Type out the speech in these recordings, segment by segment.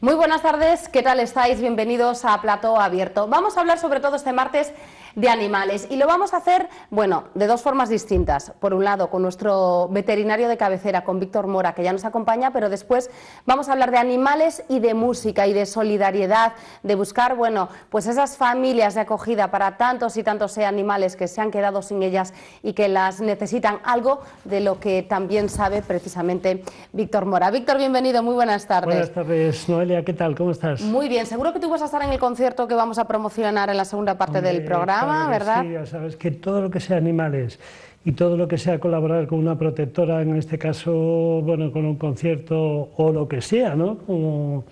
Muy buenas tardes, ¿qué tal estáis? Bienvenidos a Plató Abierto. Vamos a hablar sobre todo este martes de animales y lo vamos a hacer, bueno, de dos formas distintas. Por un lado, con nuestro veterinario de cabecera, con Víctor Mora, que ya nos acompaña, pero después vamos a hablar de animales y de música y de solidaridad, de buscar, bueno, pues esas familias de acogida para tantos y tantos animales que se han quedado sin ellas y que las necesitan, algo de lo que también sabe precisamente Víctor Mora. Víctor, bienvenido, muy buenas tardes. Buenas tardes, Noelia, ¿qué tal? ¿Cómo estás? Muy bien, seguro que tú vas a estar en el concierto que vamos a promocionar en la segunda parte del programa, claro, ¿verdad? Sí, ya sabes que todo lo que sea animales y todo lo que sea colaborar con una protectora, en este caso, bueno, con un concierto o lo que sea, ¿no? Como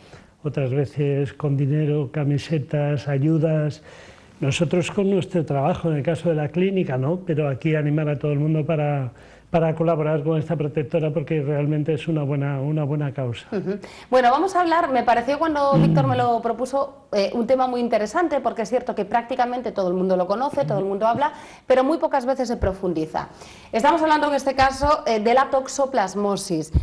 otras veces con dinero, camisetas, ayudas. Nosotros con nuestro trabajo, en el caso de la clínica, ¿no? Pero aquí animar a todo el mundo para colaborar con esta protectora porque realmente es una buena causa. Bueno, vamos a hablar, me pareció cuando Víctor me lo propuso, un tema muy interesante porque es cierto que prácticamente todo el mundo lo conoce, todo el mundo habla, pero muy pocas veces se profundiza. Estamos hablando en este caso de la toxoplasmosis,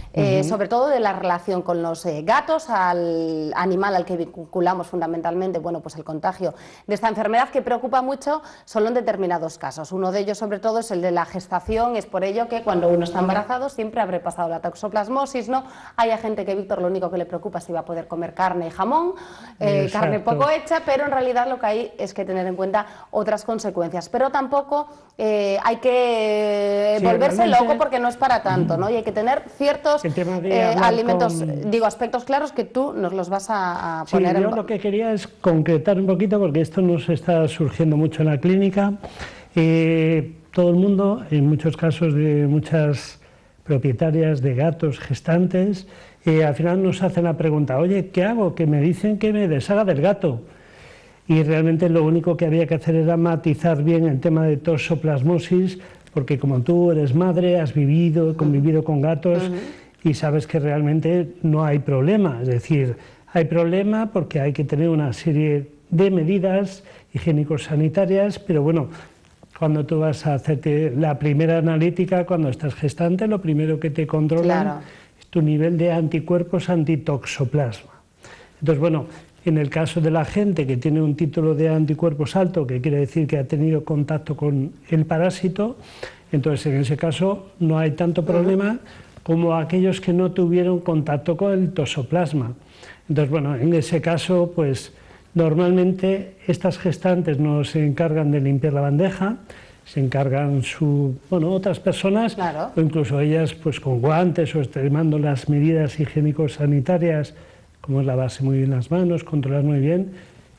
sobre todo de la relación con los gatos, al animal al que vinculamos fundamentalmente, bueno, pues el contagio de esta enfermedad que preocupa mucho solo en determinados casos. Uno de ellos sobre todo es el de la gestación, es por ello que cuando uno está embarazado siempre habré pasado la toxoplasmosis, ¿no? Hay gente que Víctor lo único que le preocupa es si va a poder comer carne y jamón, carne poco hecha, pero en realidad lo que hay es que tener en cuenta otras consecuencias. Pero tampoco hay que volverse loco porque no es para tanto, ¿no? Y hay que tener ciertos alimentos, digo, aspectos claros que tú nos los vas a poner yo lo que quería es concretar un poquito porque esto nos está surgiendo mucho en la clínica. Todo el mundo, en muchos casos de muchas propietarias de gatos gestantes, al final nos hacen la pregunta, oye, ¿qué hago? Que me dicen que me deshaga del gato. Y realmente lo único que había que hacer era matizar bien el tema de toxoplasmosis, porque como tú eres madre, has vivido, convivido con gatos y sabes que realmente no hay problema. Es decir, hay problema porque hay que tener una serie de medidas higiénico-sanitarias, pero bueno, cuando tú vas a hacerte la primera analítica, cuando estás gestante, lo primero que te controlan es tu nivel de anticuerpos antitoxoplasma. Entonces, bueno, en el caso de la gente que tiene un título de anticuerpos alto, que quiere decir que ha tenido contacto con el parásito, entonces en ese caso no hay tanto problema como aquellos que no tuvieron contacto con el toxoplasma. Entonces, bueno, en ese caso, pues normalmente estas gestantes no se encargan de limpiar la bandeja, se encargan otras personas, o incluso ellas pues con guantes o extremando las medidas higiénico-sanitarias, como es lavarse muy bien las manos, controlar muy bien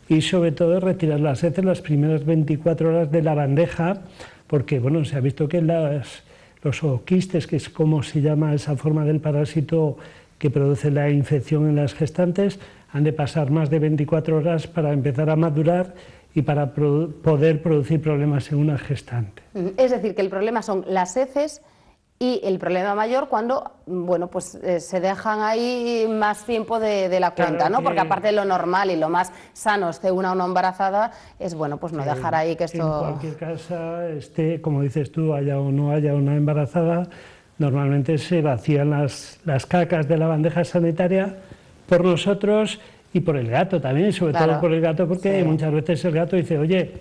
y sobre todo retirar las heces las primeras 24 horas de la bandeja, porque bueno, se ha visto que los ooquistes, que es como se llama esa forma del parásito que produce la infección en las gestantes, han de pasar más de 24 horas para empezar a madurar y para poder producir problemas en una gestante. Es decir, que el problema son las heces y el problema mayor cuando, bueno, pues se dejan ahí más tiempo de la cuenta, ¿no? Porque aparte de lo normal y lo más sano esté una o no embarazada, es bueno, pues no dejar ahí que esto... En cualquier caso, como dices tú, haya o no haya una embarazada, normalmente se vacían las cacas de la bandeja sanitaria por nosotros y por el gato también, sobre todo por el gato, porque muchas veces el gato dice, oye,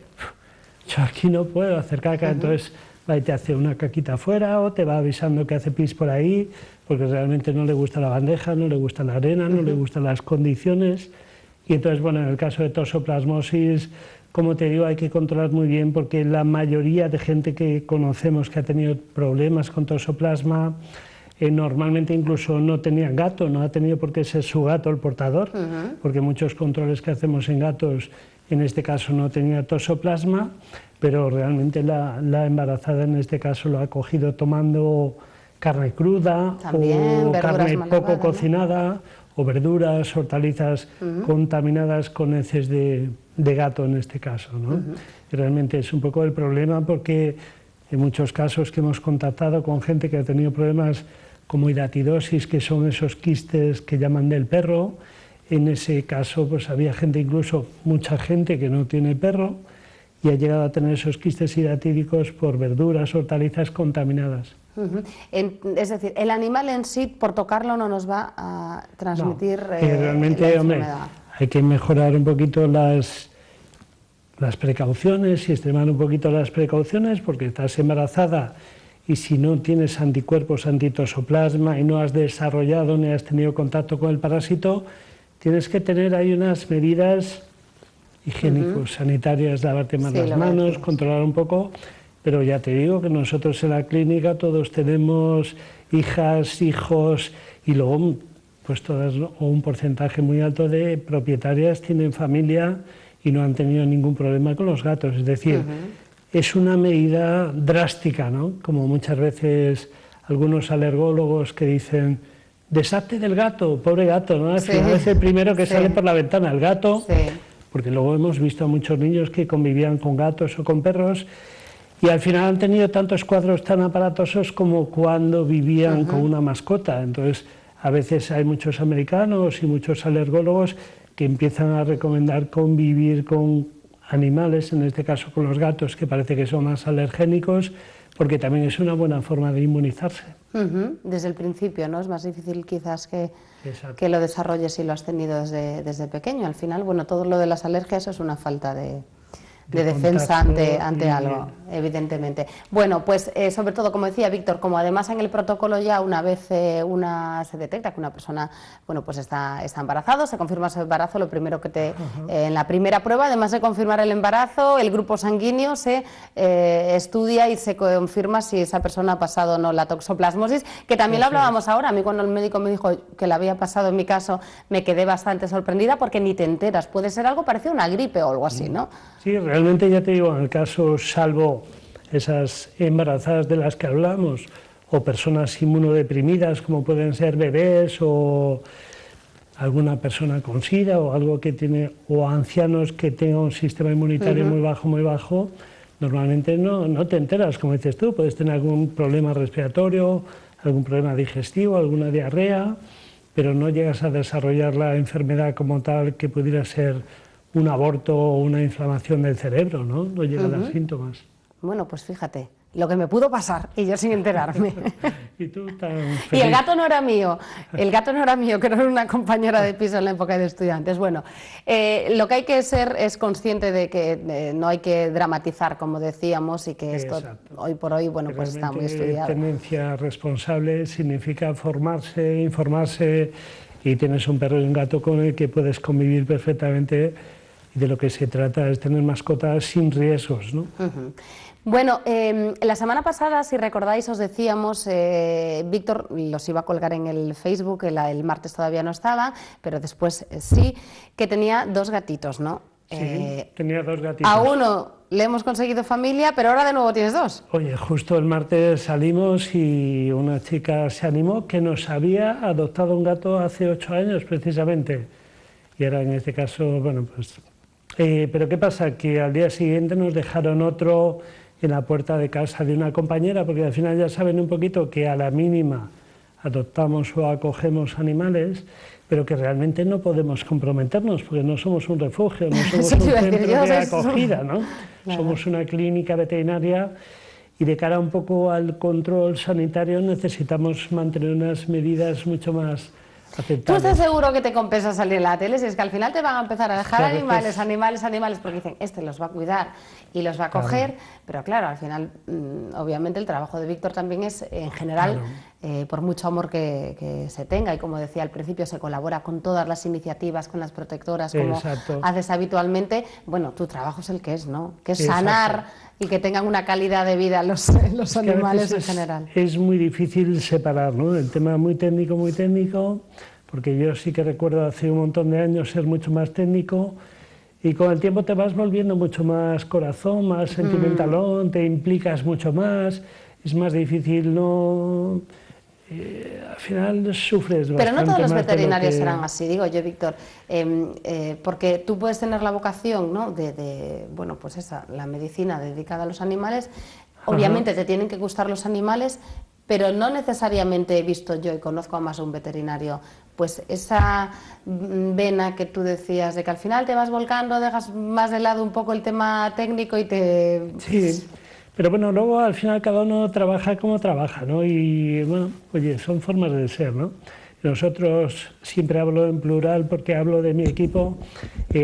yo aquí no puedo hacer caca, entonces va y te hace una caquita afuera o te va avisando que hace pis por ahí, porque realmente no le gusta la bandeja, no le gusta la arena, no le gustan las condiciones. Y entonces, bueno, en el caso de toxoplasmosis, como te digo, hay que controlar muy bien porque la mayoría de gente que conocemos que ha tenido problemas con toxoplasma, normalmente incluso no tenían gato, no ha tenido por qué ser su gato el portador, porque muchos controles que hacemos en gatos, en este caso no tenía toxoplasma, pero realmente la embarazada en este caso lo ha cogido tomando carne cruda o carne poco cocinada, o verduras, hortalizas contaminadas con heces de gato en este caso, ¿no? Y realmente es un poco el problema porque en muchos casos que hemos contactado con gente que ha tenido problemas como hiratidosis, que son esos quistes que llaman del perro, en ese caso pues había gente, incluso mucha gente que no tiene perro y ha llegado a tener esos quistes hiratídicos por verduras, hortalizas contaminadas. Es decir, el animal en sí, por tocarlo, no nos va a transmitir realmente, la enfermedad. hombre, hay que mejorar un poquito las precauciones y extremar un poquito las precauciones, porque estás embarazada y si no tienes anticuerpos antitosoplasma y no has desarrollado ni has tenido contacto con el parásito, tienes que tener ahí unas medidas higiénicos, sanitarias, lavarte más las manos, controlar un poco, pero ya te digo que nosotros en la clínica todos tenemos hijas, hijos y luego pues todas, o un porcentaje muy alto de propietarias tienen familia y no han tenido ningún problema con los gatos, es decir, es una medida drástica, ¿no? Como muchas veces algunos alergólogos que dicen, deshazte del gato, pobre gato, ¿no? Al final es el primero que sale por la ventana, el gato, porque luego hemos visto a muchos niños que convivían con gatos o con perros y al final han tenido tantos cuadros tan aparatosos como cuando vivían con una mascota. Entonces, a veces hay muchos americanos y muchos alergólogos que empiezan a recomendar convivir con animales, en este caso con los gatos, que parece que son más alergénicos, porque también es una buena forma de inmunizarse. Desde el principio, ¿no? Es más difícil quizás que lo desarrolles si lo has tenido desde pequeño. Al final, bueno, todo lo de las alergias es una falta de defensa ante algo, evidentemente. Bueno, pues sobre todo, como decía Víctor, como además en el protocolo ya una vez se detecta que una persona, bueno, pues está embarazado, se confirma su embarazo, lo primero que en la primera prueba, además de confirmar el embarazo, el grupo sanguíneo se estudia y se confirma si esa persona ha pasado o no la toxoplasmosis, que también lo hablábamos ahora. A mí cuando el médico me dijo que la había pasado en mi caso, me quedé bastante sorprendida porque ni te enteras, puede ser algo parecido a una gripe o algo así, ¿no? Sí, realmente ya te digo, en el caso, salvo esas embarazadas de las que hablamos, o personas inmunodeprimidas como pueden ser bebés o alguna persona con SIDA o algo que tiene, o ancianos que tengan un sistema inmunitario muy bajo, normalmente no te enteras, como dices tú, puedes tener algún problema respiratorio, algún problema digestivo, alguna diarrea, pero no llegas a desarrollar la enfermedad como tal que pudiera ser un aborto o una inflamación del cerebro, ¿no? No llega a dar síntomas. Bueno, pues fíjate, lo que me pudo pasar, y yo sin enterarme. Y tú tan feliz. Y el gato no era mío, que era una compañera de piso en la época de estudiantes. Bueno, lo que hay que ser es consciente de que no hay que dramatizar, como decíamos, y que esto hoy por hoy, bueno, pues está muy estudiado. Tenencia responsable significa formarse, informarse, y tienes un perro y un gato con el que puedes convivir perfectamente. Y de lo que se trata es tener mascotas sin riesgos, ¿no? Bueno, la semana pasada, si recordáis, os decíamos, Víctor los iba a colgar en el Facebook, el martes todavía no estaba, pero después sí, que tenía 2 gatitos, ¿no? Sí, tenía 2 gatitos. A uno le hemos conseguido familia, pero ahora de nuevo tienes 2. Oye, justo el martes salimos y una chica se animó que nos había adoptado un gato hace 8 años precisamente. Y ahora en este caso, bueno, pues... pero ¿qué pasa? Que al día siguiente nos dejaron otro en la puerta de casa de una compañera, porque al final ya saben un poquito que a la mínima adoptamos o acogemos animales, pero que realmente no podemos comprometernos, porque no somos un refugio, no somos un centro de acogida, ¿no? Somos una clínica veterinaria y de cara un poco al control sanitario necesitamos mantener unas medidas mucho más aceptables. ¿Tú estás seguro que te compensa salir en la tele? Si es que al final te van a empezar a dejar animales, porque dicen, este los va a cuidar y los va a coger, pero claro, al final, obviamente el trabajo de Víctor también es, en general, por mucho amor que se tenga, y como decía al principio, se colabora con todas las iniciativas, con las protectoras, como haces habitualmente. Bueno, tu trabajo es el que es, ¿no? Que es sanar y que tengan una calidad de vida los animales en general. Es muy difícil separar, ¿no? El tema muy técnico, porque yo sí que recuerdo hace un montón de años ser mucho más técnico, y con el tiempo te vas volviendo mucho más corazón, más sentimentalón, te implicas mucho más, es más difícil, ¿no? Al final sufres bastante. Pero no todos los veterinarios serán así, digo yo, Víctor, porque tú puedes tener la vocación, ¿no? bueno, pues la medicina dedicada a los animales, obviamente te tienen que gustar los animales, pero no necesariamente he visto yo y conozco a más de un veterinario, pues esa vena que tú decías de que al final te vas volcando, dejas más de lado un poco el tema técnico y te... Sí, Pero bueno, luego al final cada uno trabaja como trabaja, ¿no? Y bueno, oye, son formas de ser, ¿no? Nosotros, siempre hablo en plural porque hablo de mi equipo,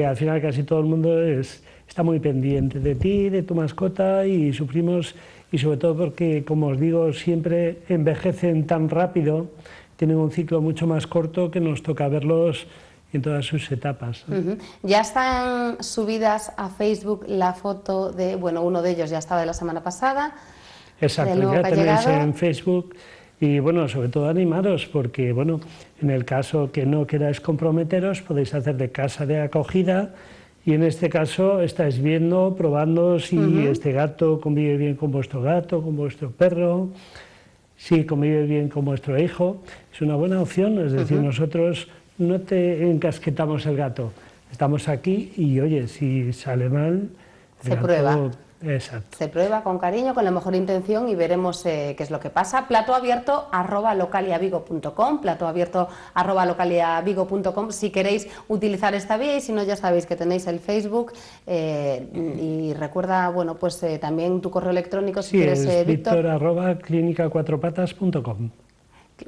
al final casi todo el mundo está muy pendiente de ti, de tu mascota, y sufrimos, y sobre todo porque, como os digo, siempre envejecen tan rápido, tienen un ciclo mucho más corto, que nos toca verlos en todas sus etapas, ¿no? Ya están subidas a Facebook la foto de, bueno, uno de ellos ya estaba de la semana pasada. Exacto, ya tenéis en Facebook, y bueno, sobre todo animaros, porque bueno, en el caso que no queráis comprometeros, podéis hacer de casa de acogida, y en este caso estáis viendo, probando si este gato convive bien con vuestro gato, con vuestro perro, si convive bien con vuestro hijo. Es una buena opción, es decir, nosotros no te encasquetamos el gato, estamos aquí y oye, si sale mal, se prueba. Exacto. Se prueba con cariño, con la mejor intención, y veremos qué es lo que pasa. platoabierto@localiavigo.com, platoabierto@localiavigo.com, si queréis utilizar esta vía, y si no, ya sabéis que tenéis el Facebook, y recuerda, bueno, pues también tu correo electrónico, si quieres, Víctor. Víctor@clinica4patas.com.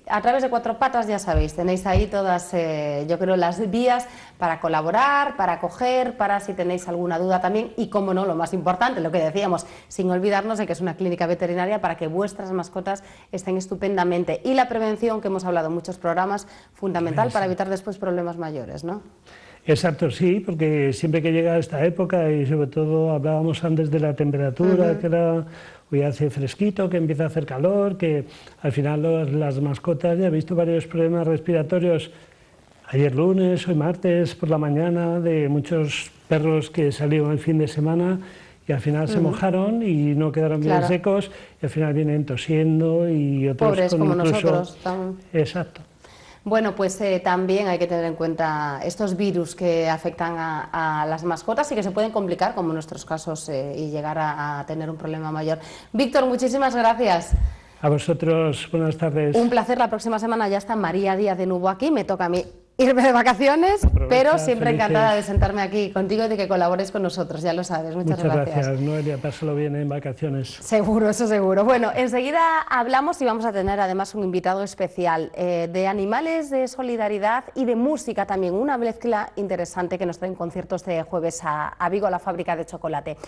A través de Cuatro Patas, ya sabéis, tenéis ahí todas, yo creo, las vías para colaborar, para acoger, para si tenéis alguna duda también, y como no, lo más importante, lo que decíamos, sin olvidarnos de que es una clínica veterinaria para que vuestras mascotas estén estupendamente. Y la prevención, que hemos hablado en muchos programas, fundamental para evitar después problemas mayores, ¿no? Exacto, sí, porque siempre que llega esta época, y sobre todo hablábamos antes de la temperatura, que era, hoy hace fresquito, que empieza a hacer calor, que al final las mascotas, ya he visto varios problemas respiratorios ayer lunes, hoy martes, por la mañana, de muchos perros que salieron el fin de semana y al final se mojaron y no quedaron bien secos, y al final vienen tosiendo, y otros pobres con como incluso... nosotros. Exacto. Bueno, pues también hay que tener en cuenta estos virus que afectan a las mascotas y que se pueden complicar, como en nuestros casos, y llegar a tener un problema mayor. Víctor, muchísimas gracias. A vosotros, buenas tardes. Un placer. La próxima semana ya está María Díaz de nuevo aquí, me toca a mí irme de vacaciones, pero siempre encantada de sentarme aquí contigo y de que colabores con nosotros, ya lo sabes. Muchas gracias. Noelia, pásalo bien en vacaciones. Seguro, eso seguro. Bueno, enseguida hablamos, y vamos a tener además un invitado especial de animales, de solidaridad y de música también, una mezcla interesante que nos trae un concierto este jueves a Vigo, a la Fábrica de Chocolate.